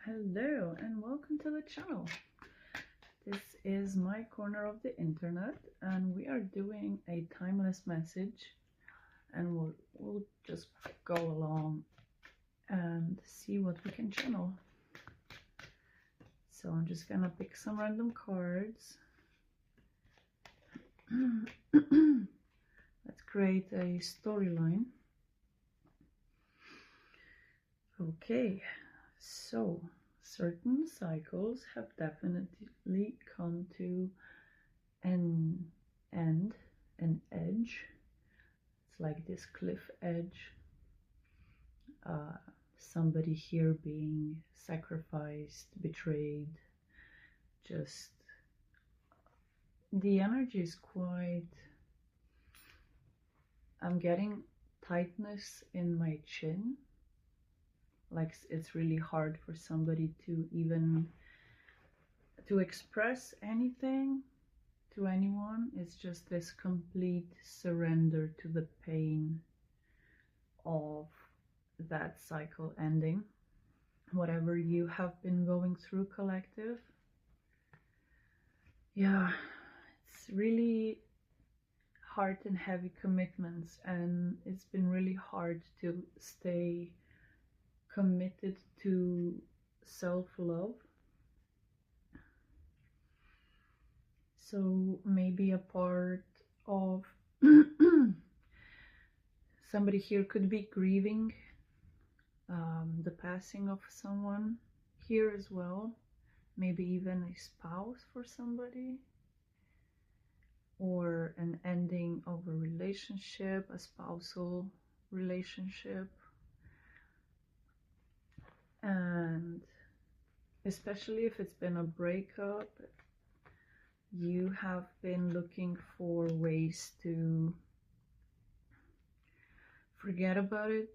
Hello and welcome to the channel. This is my corner of the internet and we are doing a timeless message, and we'll just go along and see what we can channel. So I'm just gonna pick some random cards. Let's create a storyline. Okay, so certain cycles have definitely come to an end, an edge. It's like this cliff edge. Somebody here being sacrificed, betrayed. Just the energy is quite. I'm getting tightness in my chin. Like it's really hard for somebody to even to express anything to anyone. It's just this complete surrender to the pain of that cycle ending, whatever you have been going through, collective. Yeah, it's really hard and heavy commitments, and it's been really hard to stay committed to self-love. So maybe a part of somebody here could be grieving the passing of someone here as well, maybe even a spouse for somebody, or an ending of a relationship, a spousal relationship. And especially if it's been a breakup, you have been looking for ways to forget about it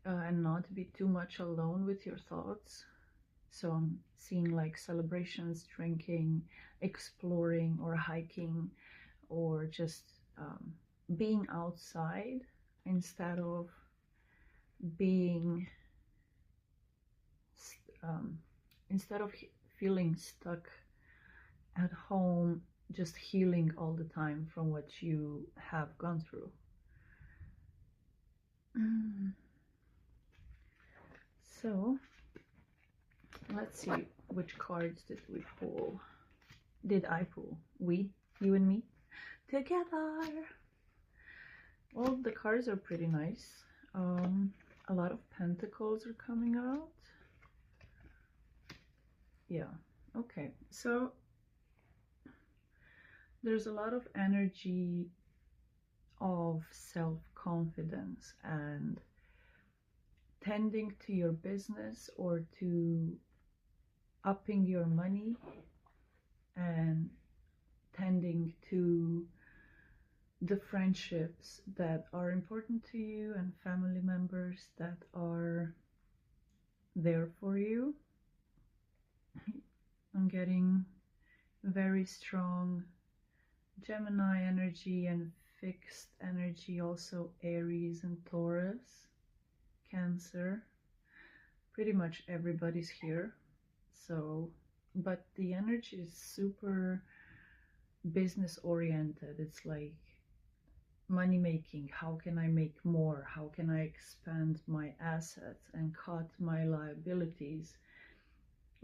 and not be too much alone with your thoughts. So I'm seeing like celebrations, drinking, exploring, or hiking, or just being outside instead of being feeling stuck at home, just healing all the time from what you have gone through. So let's see, which cards did we pull? Did I pull? We, you and me, together. Well, the cards are pretty nice. A lot of pentacles are coming out. Yeah, okay, so there's a lot of energy of self-confidence and tending to your business, or to upping your money, and tending to the friendships that are important to you and family members that are there for you. I'm getting very strong Gemini energy and fixed energy, also Aries and Taurus, Cancer. Pretty much everybody's here. So, but the energy is super business oriented. It's like money making. How can I make more? How can I expand my assets and cut my liabilities?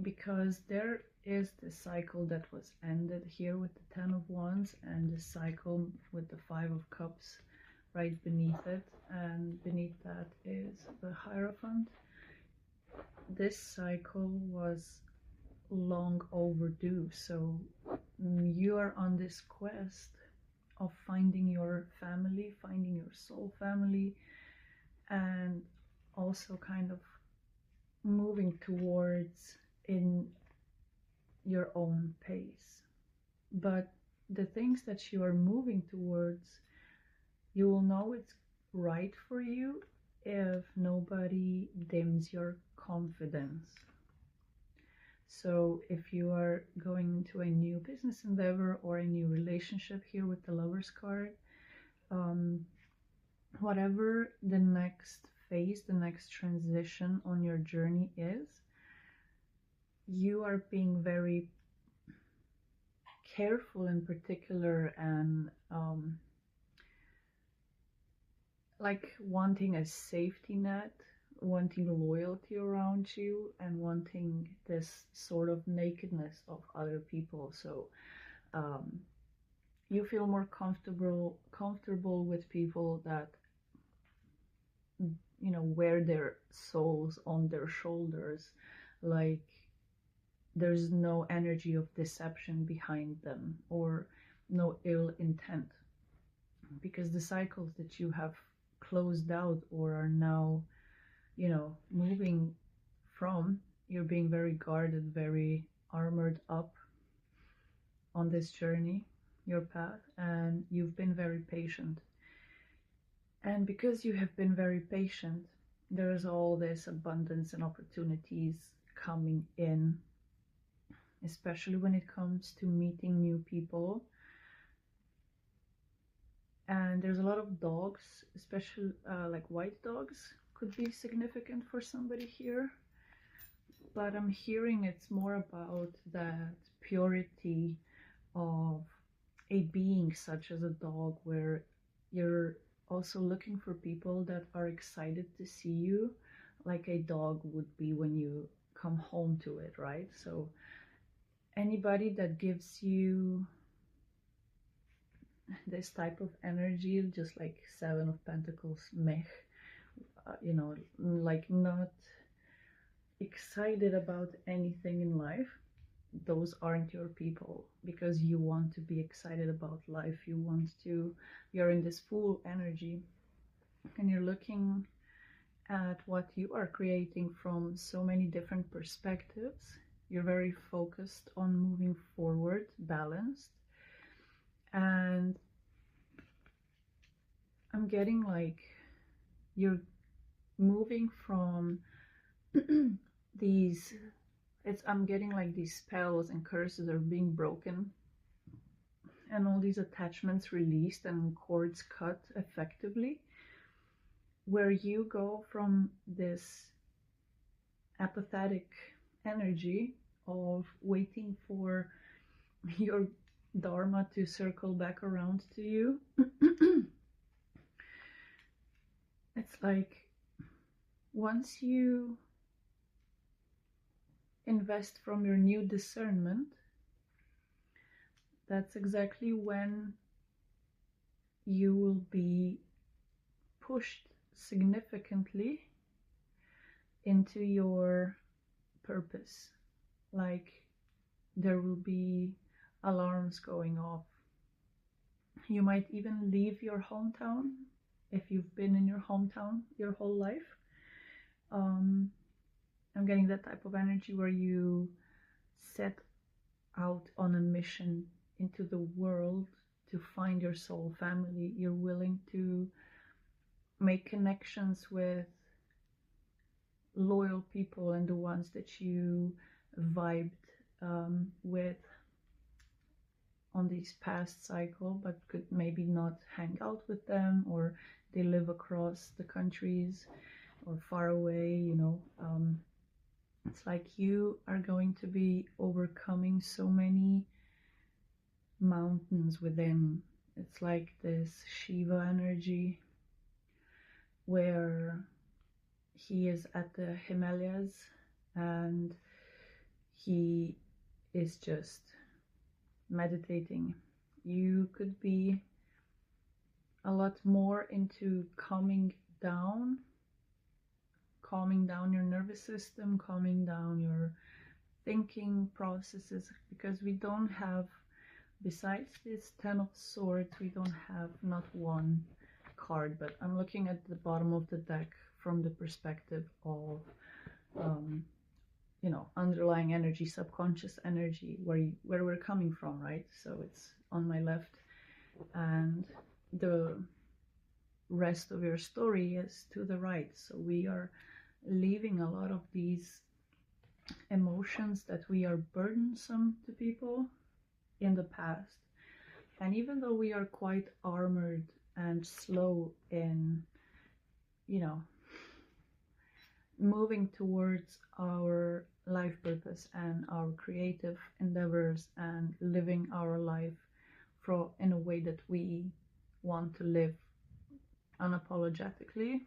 Because there is the cycle that was ended here with the Ten of Wands, and the cycle with the Five of Cups right beneath it, and beneath that is the Hierophant. This cycle was long overdue, so you are on this quest of finding your family, finding your soul family, and also kind of moving towards in your own pace. But the things that you are moving towards, you will know it's right for you if nobody dims your confidence. So if you are going into a new business endeavor or a new relationship here with the Lover's card, whatever the next phase, the next transition on your journey is, you are being very careful in particular, and like wanting a safety net, wanting loyalty around you, and wanting this sort of nakedness of other people. So you feel more comfortable with people that, you know, wear their souls on their shoulders, like there's no energy of deception behind them or no ill intent, because the cycles that you have closed out or are now, you know, moving from, you're being very guarded, very armored up on this journey, your path, and you've been very patient. And because you have been very patient, there's all this abundance and opportunities coming in, especially when it comes to meeting new people. And there's a lot of dogs, especially like white dogs could be significant for somebody here. But I'm hearing it's more about that purity of a being such as a dog, where you're also looking for people that are excited to see you, like a dog would be when you come home to it, right? So anybody that gives you this type of energy, just like Seven of Pentacles, mech, you know, like not excited about anything in life, those aren't your people, because you want to be excited about life. You want to, you're in this full energy, and you're looking at what you are creating from so many different perspectives. You're very focused on moving forward, balanced. And I'm getting like you're moving from these, I'm getting like these spells and curses are being broken, and all these attachments released and cords cut effectively, where you go from this apathetic energy of waiting for your dharma to circle back around to you. It's like once you invest from your new discernment, that's exactly when you will be pushed significantly into your purpose. Like there will be alarms going off. You might even leave your hometown if you've been in your hometown your whole life. I'm getting that type of energy where you set out on a mission into the world to find your soul family. You're willing to make connections with loyal people and the ones that you vibed with on this past cycle, but could maybe not hang out with them, or they live across the countries or far away, you know. It's like you are going to be overcoming so many mountains within. It's like this Shiva energy where he is at the Himalayas and he is just meditating. You could be a lot more into calming down your nervous system, calming down your thinking processes, because we don't have, besides this Ten of Swords, we don't have not one card, but I'm looking at the bottom of the deck from the perspective of you know, underlying energy, subconscious energy, where we're coming from, right? So it's on my left, and the rest of your story is to the right. So we are leaving a lot of these emotions that we are burdensome to people in the past. And even though we are quite armored and slow in, you know, moving towards our life purpose, purpose and our creative endeavors and living our life in a way that we want to live unapologetically.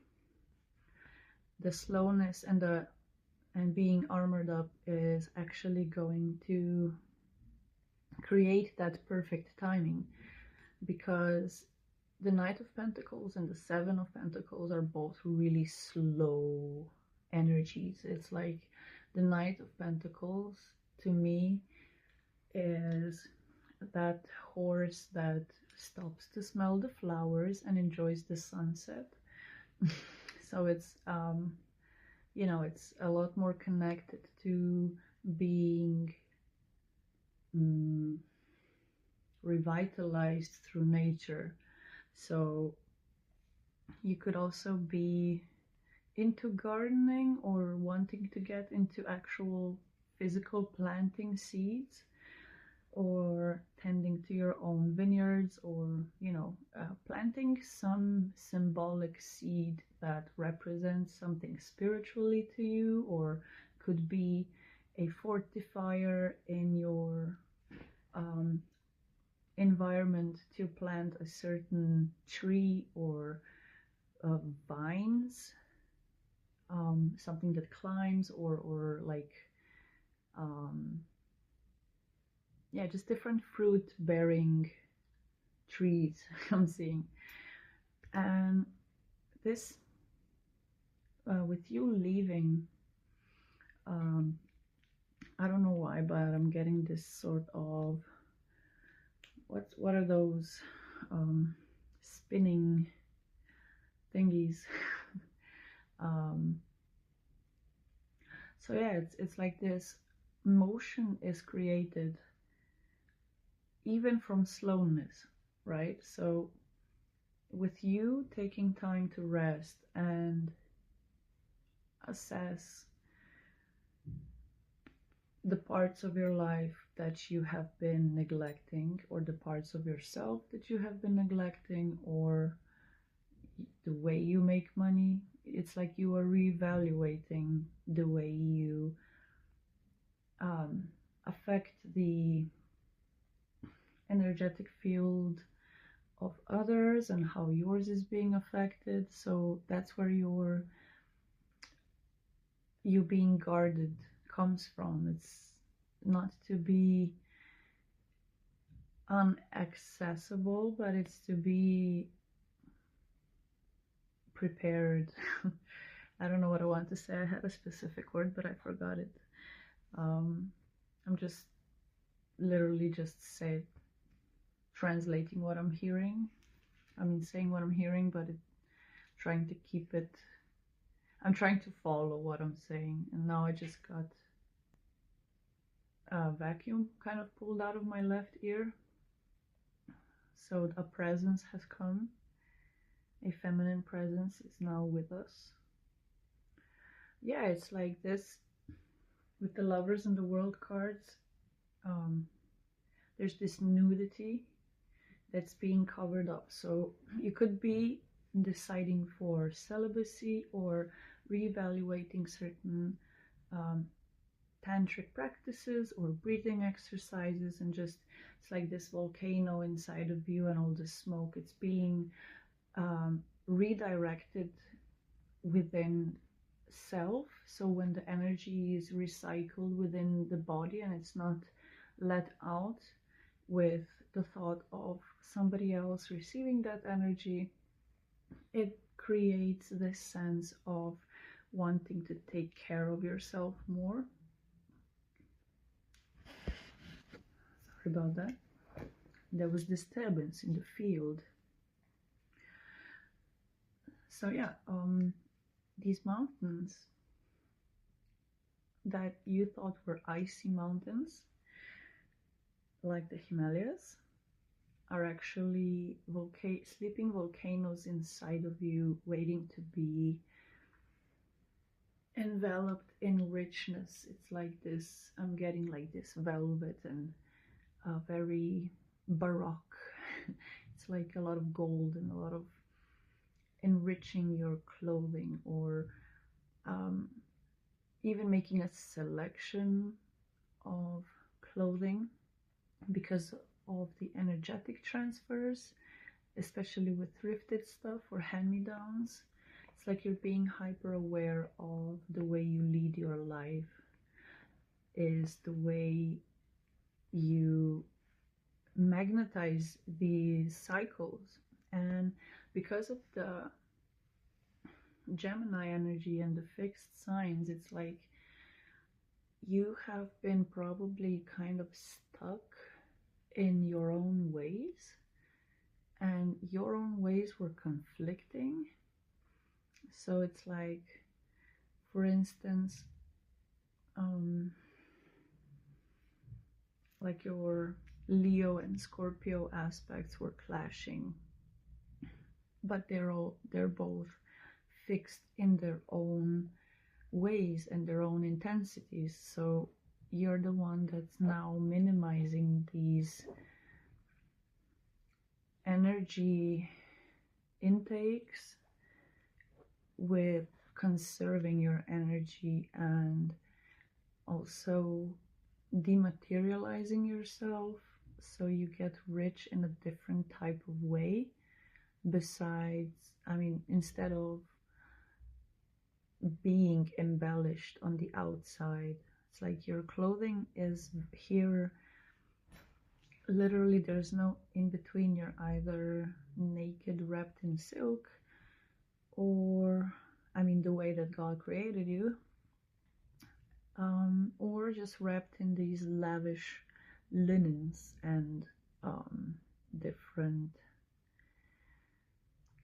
The slowness and being armored up is actually going to create that perfect timing, because the Knight of Pentacles and the Seven of Pentacles are both really slow energies. It's like the Knight of Pentacles to me is that horse that stops to smell the flowers and enjoys the sunset. So it's you know, it's a lot more connected to being revitalized through nature. So you could also be into gardening or wanting to get into actual physical planting seeds, or tending to your own vineyards, or planting some symbolic seed that represents something spiritually to you, or could be a fortifier in your environment to plant a certain tree or vines, something that climbs, or like yeah, just different fruit bearing trees I'm seeing. And this with you leaving, I don't know why, but I'm getting this sort of what are those spinning thingies. So yeah, it's like this motion is created even from slowness, right? So with you taking time to rest and assess the parts of your life that you have been neglecting, or the parts of yourself that you have been neglecting, or the way you make money, it's like you are reevaluating the way you affect the energetic field of others and how yours is being affected. So that's where you being guarded comes from. It's not to be unaccessible, but it's to be prepared. I don't know what I want to say. I had a specific word, but I forgot it. I'm just literally just translating what I'm hearing. I mean, saying what I'm hearing, but trying to keep it. I'm trying to follow what I'm saying, and now I just got a vacuum kind of pulled out of my left ear. So a presence has come. A feminine presence is now with us. Yeah, it's like this with the Lovers and the World cards. There's this nudity that's being covered up. So you could be deciding for celibacy or reevaluating certain tantric practices or breathing exercises, and just it's like this volcano inside of you and all this smoke, it's being redirected within self. So when the energy is recycled within the body and it's not let out with the thought of somebody else receiving that energy, it creates this sense of wanting to take care of yourself more. Sorry about that. There was disturbance in the field. So yeah, these mountains that you thought were icy mountains, like the Himalayas, are actually sleeping volcanoes inside of you, waiting to be enveloped in richness. It's like this, I'm getting like this velvet and very baroque. It's like a lot of gold and a lot of enriching your clothing, or even making a selection of clothing because of the energetic transfers, especially with thrifted stuff or hand-me-downs. It's like you're being hyper aware of the way you lead your life, is the way you magnetize these cycles. And because of the Gemini energy and the fixed signs, it's like you have been probably kind of stuck in your own ways, and your own ways were conflicting. So it's like, for instance, like your Leo and Scorpio aspects were clashing, but they're both fixed in their own ways and their own intensities. So you're the one that's now minimizing these energy intakes with conserving your energy and also dematerializing yourself, so you get rich in a different type of way. Besides, I mean, instead of being embellished on the outside, it's like your clothing is here. Literally, there's no in between. You're either naked, wrapped in silk, or, I mean, the way that God created you, or just wrapped in these lavish linens and different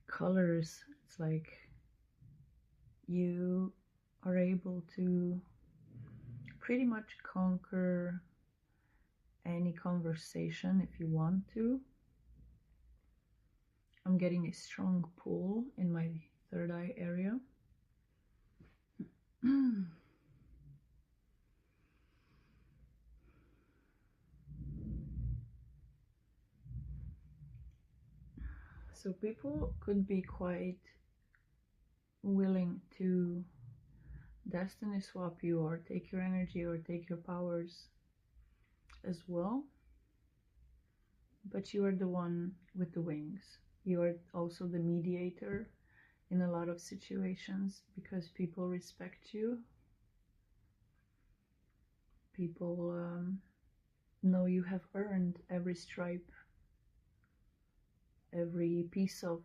colors. It's like you are able to pretty much conquer any conversation if you want to. I'm getting a strong pull in my third eye area. So people could be quite willing to destiny swap you or take your energy or take your powers as well. But you are the one with the wings. You are also the mediator in a lot of situations because people respect you. People know you have earned every stripe, every piece of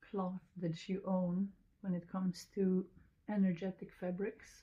cloth that you own when it comes to energetic fabrics.